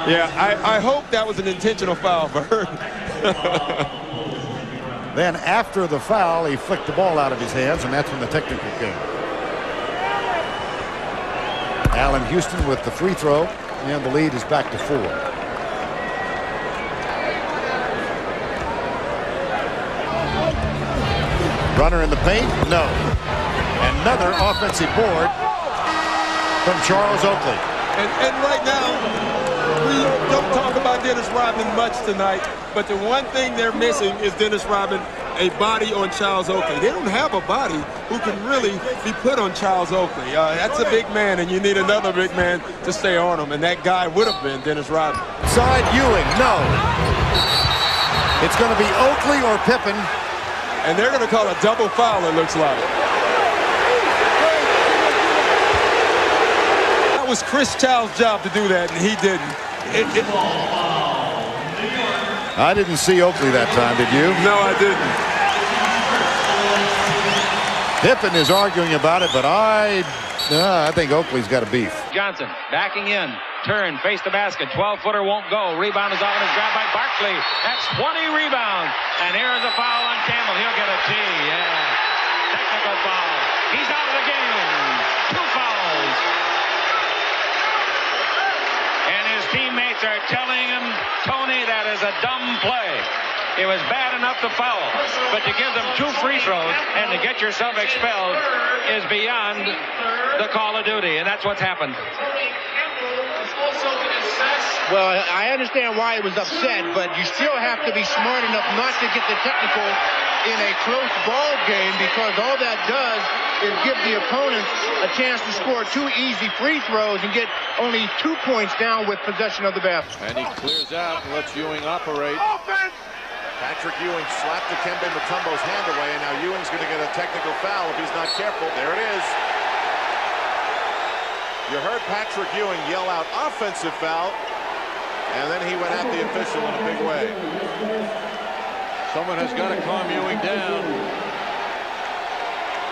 Yeah, I hope that was an intentional foul, Bird. Then after the foul, he flicked the ball out of his hands, and that's when the technical came. Allen Houston with the free throw, and the lead is back to 4. Runner in the paint? No. Another offensive board from Charles Oakley. And right now, we don't talk about Dennis Rodman much tonight, but the one thing they're missing is Dennis Rodman, a body on Charles Oakley. They don't have a body who can really be put on Charles Oakley. That's a big man, and you need another big man to stay on him, and that guy would have been Dennis Rodman. Side Ewing, no. It's going to be Oakley or Pippen. And they're going to call a double foul, it looks like. That was Chris Child's job to do that, and he didn't. I didn't see Oakley that time, did you? No, I didn't. Pippen is arguing about it, but I think Oakley's got a beef. Johnson backing in. Turn, face the basket. 12-footer won't go. Rebound is off and is grabbed by Barkley. That's 20 rebounds. And here's a foul on Campbell. He'll get a T. Yeah. Technical foul. He's out of the game. 2 fouls. And his teammates are telling him, Tony, that is a dumb play. It was bad enough to foul, but to give them 2 free throws and to get yourself expelled is beyond the call of duty, and that's what's happened. Well, I understand why he was upset, but you still have to be smart enough not to get the technical in a close ball game, because all that does is give the opponent a chance to score 2 easy free throws and get only 2 points down with possession of the basket. And he clears out and lets Ewing operate. Patrick Ewing slapped Dikembe Mutombo's hand away, and now Ewing's going to get a technical foul if he's not careful. There it is. You heard Patrick Ewing yell out offensive foul, and then he went at the official in a big way. Someone has got to calm Ewing down.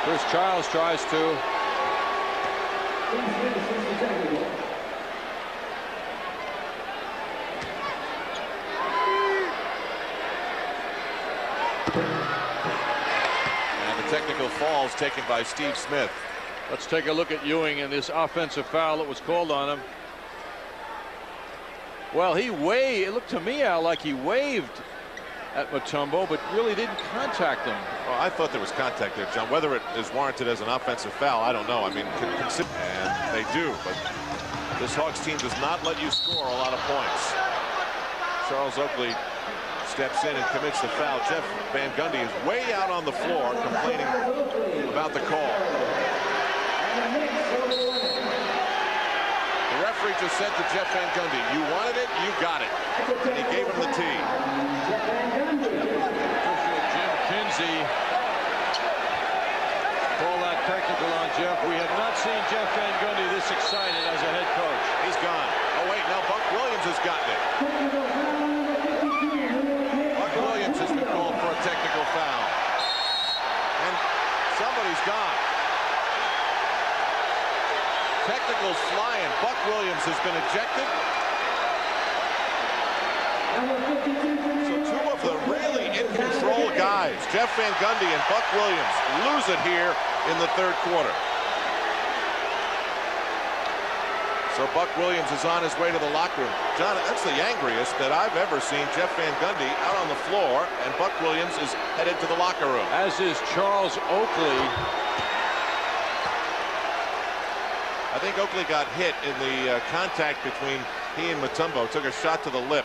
Chris Childs tries to. And the technical falls taken by Steve Smith. Let's take a look at Ewing and this offensive foul that was called on him. Well, it looked to me, Al, like he waved at Mutombo, but really didn't contact him. Well, I thought there was contact there, John. Whether it is warranted as an offensive foul, I don't know. I mean, and they do, but this Hawks team does not let you score a lot of points. Charles Oakley steps in and commits the foul. Jeff Van Gundy is way out on the floor complaining about the call. The referee just said to Jeff Van Gundy, you wanted it, you got it. And he gave him the tee. Jim Kinsey call that technical on Jeff. We have not seen Jeff Van Gundy this excited as a head coach. He's gone. Oh wait, now Buck Williams has gotten it. Buck Williams has been called for a technical foul. And somebody's gone. Technicals flying. Buck Williams has been ejected. So 2 of the really in-control guys, Jeff Van Gundy and Buck Williams, lose it here in the 3rd quarter. So Buck Williams is on his way to the locker room. John, that's the angriest that I've ever seen Jeff Van Gundy out on the floor, and Buck Williams is headed to the locker room. As is Charles Oakley. I think Oakley got hit in the contact between he and Mutombo. Took a shot to the lip.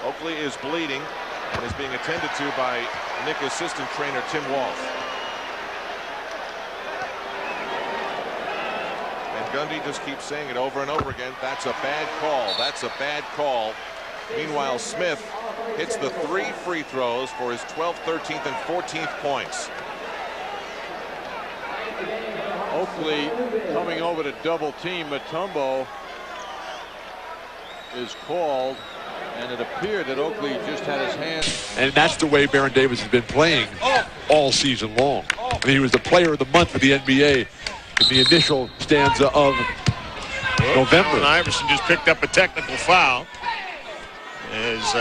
Oakley is bleeding and is being attended to by Knick assistant trainer Tim Walsh. Gundy just keeps saying it over and over again. That's a bad call. That's a bad call. Meanwhile, Smith hits the 3 free throws for his 12th, 13th, and 14th points. Oakley coming over to double team Mutombo is called, and it appeared that Oakley just had his hand. And that's the way Baron Davis has been playing all season long. I mean, he was the player of the month for the NBA in the initial stanza of November. Allen Iverson just picked up a technical foul as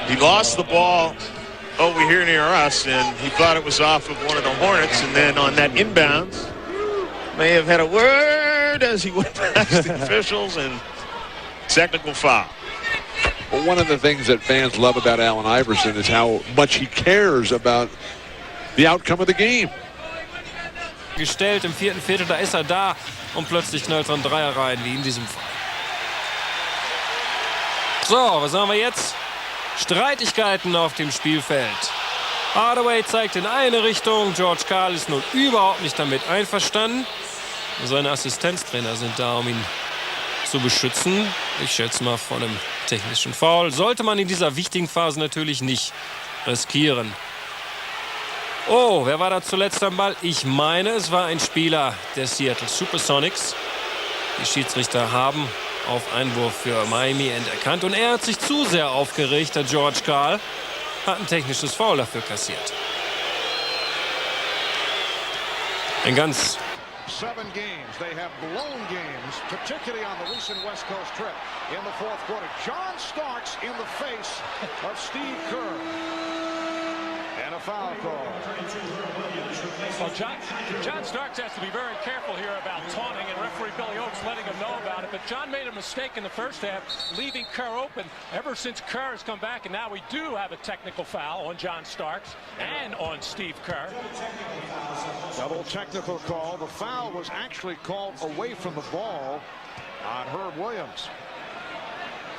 he lost the ball over here near us, and he thought it was off of one of the Hornets, and then on that inbounds may have had a word as he went past the officials, and technical foul. Well, one of the things that fans love about Allen Iverson is how much he cares about the outcome of the game. Gestellt im 4. Viertel, da ist er da und plötzlich knallt er einen Dreier rein, wie in diesem Fall. So, was haben wir jetzt? Streitigkeiten auf dem Spielfeld. Hardaway zeigt in eine Richtung, George Karl ist nun überhaupt nicht damit einverstanden. Seine Assistenztrainer sind da, um ihn zu beschützen. Ich schätze mal vor einem technischen Foul. Sollte man in dieser wichtigen Phase natürlich nicht riskieren. Oh, wer war da zuletzt am Ball? Ich meine, es war ein Spieler der Seattle Supersonics. Die Schiedsrichter haben auf Einwurf für Miami erkannt. Und er hat sich zu sehr aufgeregt, der George Karl. Hat ein technisches Foul dafür kassiert. Ein ganz... 7 games. They have blown games, particularly on the recent West Coast trip. In the 4th quarter, John Starks in the face of Steve Kerr. And a foul call. Well, John Starks has to be very careful here about taunting, and referee Billy Oakes letting him know about it. But John made a mistake in the first half, leaving Kerr open. Ever since Kerr has come back, and now we do have a technical foul on John Starks and on Steve Kerr. Double technical call. The foul was actually called away from the ball on Herb Williams.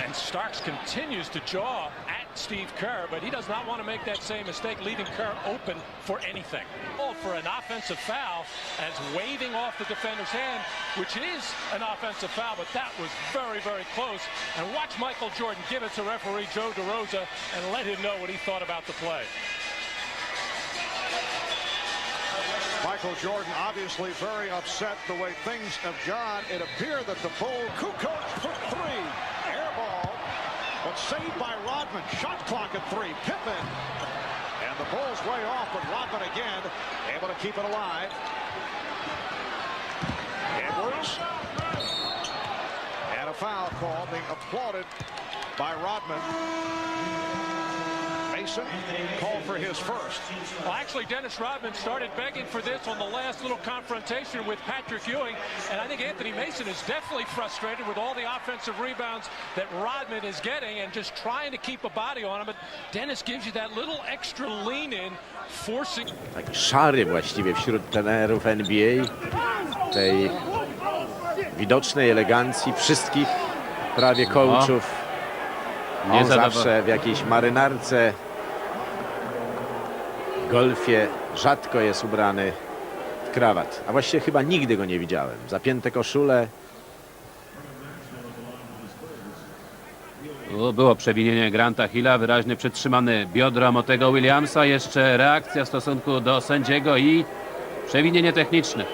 And Starks continues to jaw at Steve Kerr, but he does not want to make that same mistake, leaving Kerr open for anything. Oh, for an offensive foul, as waving off the defender's hand, which is an offensive foul, but that was very, very close. And watch Michael Jordan give it to referee Joe DeRosa and let him know what he thought about the play. Michael Jordan obviously very upset the way things have gone. It appeared that the Bulls, Kukoc put 3. Air ball, but saved by Rodman. Shot clock at 3. Pittman. And the Bulls way off, but Rodman again able to keep it alive. Edwards. And a foul call being applauded by Rodman. Mason called for his first. Well, actually, Dennis Rodman started begging for this on the last little confrontation with Patrick Ewing, and I think Anthony Mason is definitely frustrated with all the offensive rebounds that Rodman is getting and just trying to keep a body on him, but Dennis gives you that little extra lean in, forcing... Taki szary właściwie wśród trenerów NBA, tej widocznej elegancji wszystkich prawie coachów. On zawsze w jakiejś marynarce, w golfie rzadko jest ubrany w krawat, a właściwie chyba nigdy go nie widziałem. Zapięte koszule. Było przewinienie Granta Hilla, wyraźnie przytrzymane biodra Montego Williamsa, jeszcze reakcja w stosunku do sędziego i przewinienie techniczne.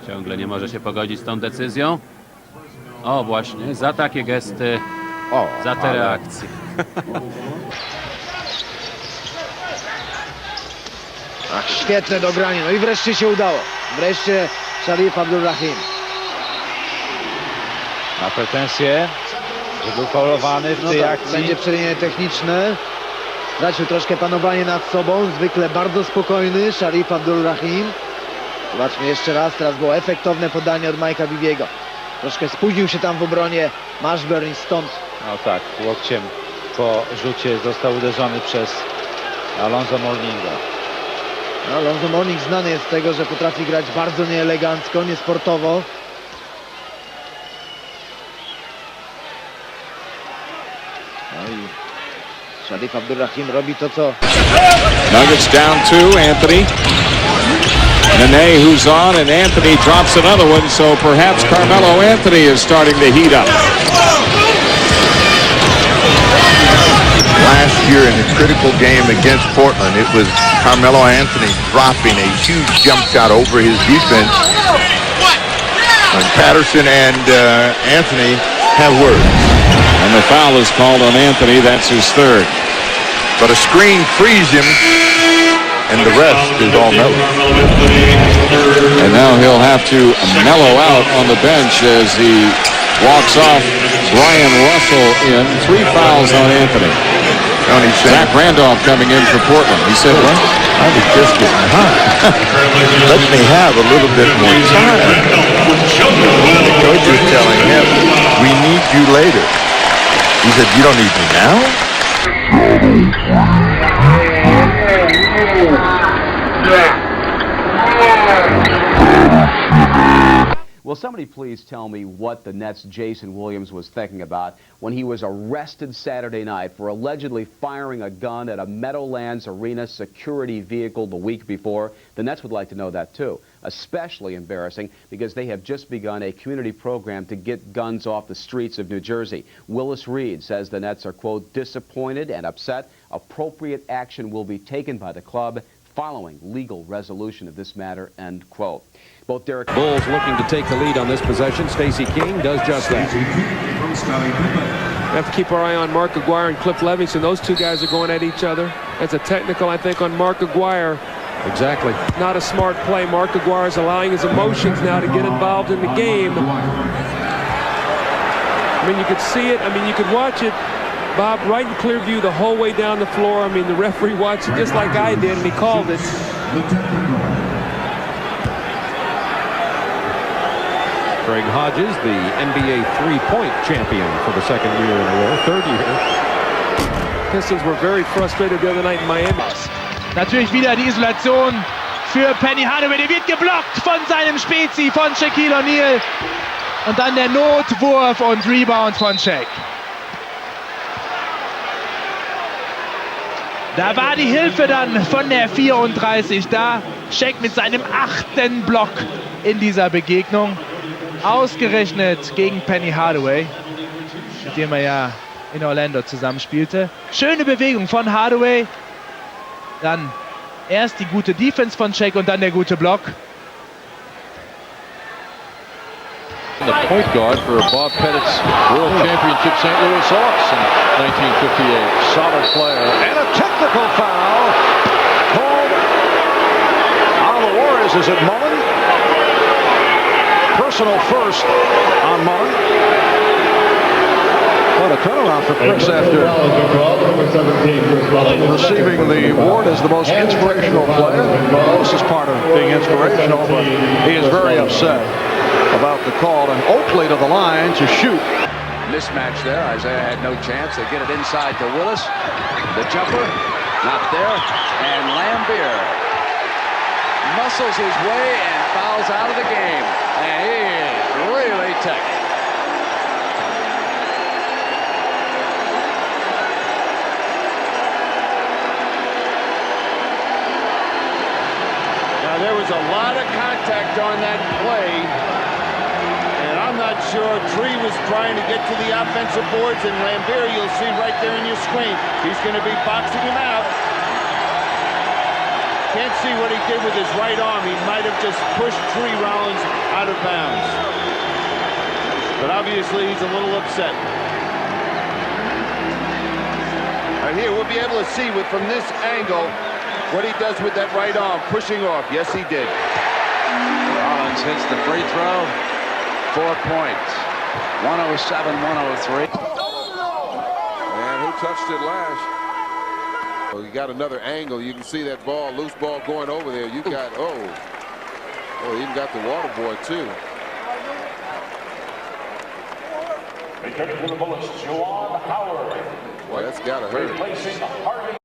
Ciągle nie może się pogodzić z tą decyzją. O, właśnie, za takie gesty, za te reakcje. Świetne dogranie, no i wreszcie się udało. Wreszcie Sharif Abdul-Rahim. Ma pretensje, że był faulowany w tej akcji. Będzie przerwanie techniczne. Stracił troszkę panowanie nad sobą, zwykle bardzo spokojny Sharif Abdul-Rahim. Zobaczmy jeszcze raz, teraz było efektowne podanie od Mike'a Bibiego. Troszkę spóźnił się tam w obronie Mashburn i stąd. No tak, łokciem po rzucie został uderzony przez Alonzo Mourninga. Alonzo Mourning znany jest z tego, że potrafi grać bardzo nieelegancko, niesportowo. No i Sharif Abdul-Rahim robi to, co... Nuggets down 2, Anthony. Nene who's on, and Anthony drops another one, so perhaps Carmelo Anthony is starting to heat up. Last year in a critical game against Portland, it was Carmelo Anthony dropping a huge jump shot over his defense. And Patterson and Anthony have words. And the foul is called on Anthony. That's his third. But a screen frees him, and the rest is all Melo. And now he'll have to mellow out on the bench as he walks off Brian Russell in. 3 fouls on Anthony. Zach Randolph coming in for Portland. He said, well, I was just getting hot. Let me have a little bit more time. The coach was telling him, we need you later. He said, you don't need me now? Will somebody please tell me what the Nets' Jason Williams was thinking about when he was arrested Saturday night for allegedly firing a gun at a Meadowlands Arena security vehicle the week before? The Nets would like to know that too. Especially embarrassing because they have just begun a community program to get guns off the streets of New Jersey. Willis Reed says the Nets are, quote, disappointed and upset. Appropriate action will be taken by the club following legal resolution of this matter, end quote. Both Derek Bulls looking to take the lead on this possession. Stacey King does just that. We have to keep our eye on Mark Aguirre and Cliff Levingston. Those two guys are going at each other. That's a technical, I think, on Mark Aguirre. Exactly. Not a smart play. Mark Aguirre is allowing his emotions now to get involved in the game. I mean, you could see it. I mean, you could watch it, Bob, right in clear view the whole way down the floor. I mean, the referee watched it just like I did, and he called it. Greg Hodges, the NBA three-point champion for the second year in a row, third year. Pistons were very frustrated the other night in Miami. Natürlich wieder die Isolation für Penny Hardaway. Der wird geblockt von seinem Spezi, von Shaquille O'Neal. Und dann der Notwurf und Rebound von Shaq. Da war die Hilfe dann von der 34. Da Shaq mit seinem 8. Block in dieser Begegnung. Ausgerechnet gegen Penny Hardaway, mit dem er ja in Orlando zusammenspielte. Schöne Bewegung von Hardaway. Dann erst die gute Defense von Shaq und dann der gute Block. The point guard for Bob Pettit's World Championship St. Louis Hawks in 1958. Solid player. And a technical foul called on the Warriors. Is it Mullen? Personal first on Mullen. What a turnaround for Chris after receiving the award as the most inspirational player. This is part of being inspirational, but he is very upset about the call. And Oakley to the line to shoot. Mismatch there. Isaiah had no chance. They get it inside to Willis. The jumper, not there. And Lambier muscles his way and fouls out of the game. And he is really ticked. Now there was a lot of contact on that play. And I'm not sure Tree was trying to get to the offensive boards, and Lambier, you'll see right there in your screen, he's going to be boxing him out. Can't see what he did with his right arm. He might have just pushed Tree Rollins out of bounds. But obviously he's a little upset. Right here, we'll be able to see from this angle what he does with that right arm, pushing off. Yes, he did. Rollins hits the free throw. 4 points. 107-103. And who touched it last? Oh, you got another angle. You can see that ball, loose ball going over there. You got, oh, you even got the water boy too. Returning to the Bullets, Juwan Howard. Well, that's got to hurt. Replacing Harvey